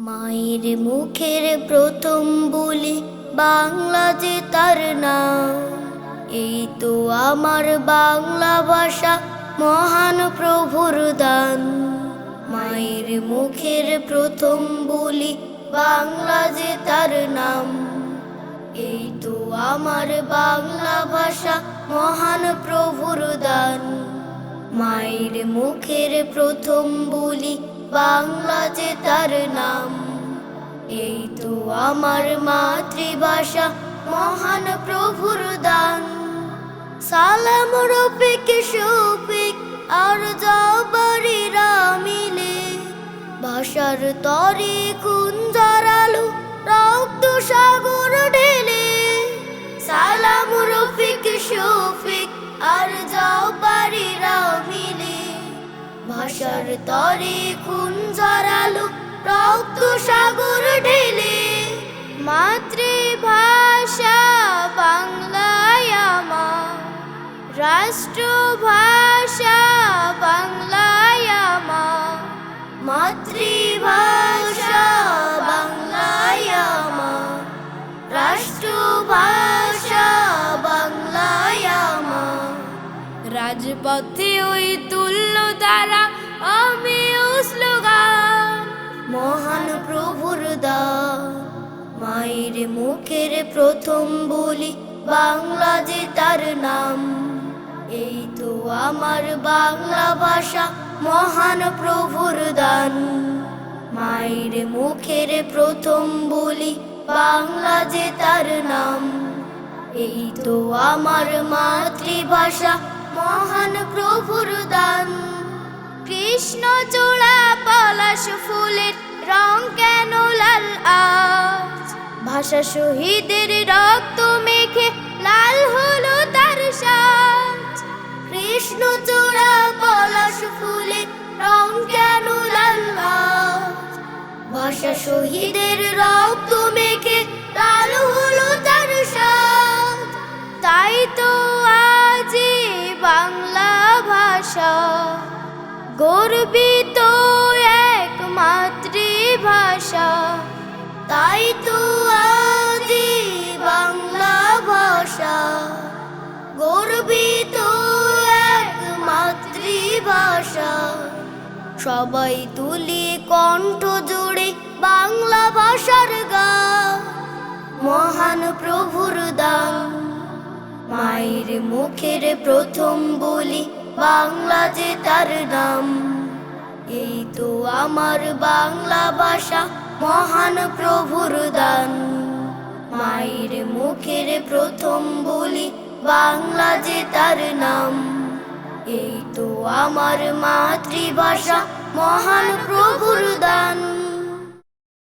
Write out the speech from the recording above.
মায়ের মুখের প্রথম বলি বাংলা যে তার নাম। এই তো আমার বাংলা ভাষা মহান প্রভুর দান। মায়ের মুখের প্রথম বলি বাংলা যে তার নাম। এই তো আমার বাংলা ভাষা মহান প্রভুর দান। মায়ের মুখের প্রথম বলি বাংলা যে তার নাম। এই তো আমার মাতৃভাষা মহান প্রভুর দান। সালাম রফিক শফিক আর জবরিরা মিলে ভাষার তরে খুন ঝরালো রক্ত সাগর ঢেলে। সালাম রফিক শফিক আর জবরিরা মিলে ভাষার তরে খুন ঝরালো রক্ত সাগর ঢেলে। মাতৃভাষা বাংলায় আমার, রাষ্ট্রভাষা বাংলায় আমার। মাতৃভাষা বাংলায় আমার, রাষ্ট্রভাষা বাংলায় আমার। রাজপথে ওই তুল্য দ্বারা আমি স্লোগান মহান প্রভুর দান। মায়ের মুখের প্রথম বলি বাংলা যে তার নাম। এই তো আমার বাংলা ভাষা মহান প্রভুর দান। মায়ের মুখের প্রথম বলি বাংলা যে তার নাম। এই তো আমার মাতৃভাষা মহান প্রভুর দান। কৃষ্ণচূড়া পলাশ ফুলের রং কেন লাল আজ? ভাষা শহীদের রক্ত মেখে লাল হলো তার সাজ। কৃষ্ণচূড়া পলাশ ফুলের রং কেন লাল আজ? ভাষা শহীদের রক্ত মেখে লাল হলো তার সাজ। তাই তো আজি বাংলা ভাষা গর্বিত এক মাতৃভাষা। তাই তো আজি বাংলা ভাষা গর্বিত এক মাতৃভাষা। সবাই তুলি কণ্ঠ জোড়ে বাংলা ভাষার গান মহান প্রভুর দান। মায়ের মুখের প্রথম বলি বাংলা যে তার নাম। এই তো আমার বাংলা ভাষা মহান প্রভুর দান। মায়ের মুখের প্রথম বলি বাংলা যে তার নাম। এই তো আমার মাতৃভাষা মহান প্রভুর দান।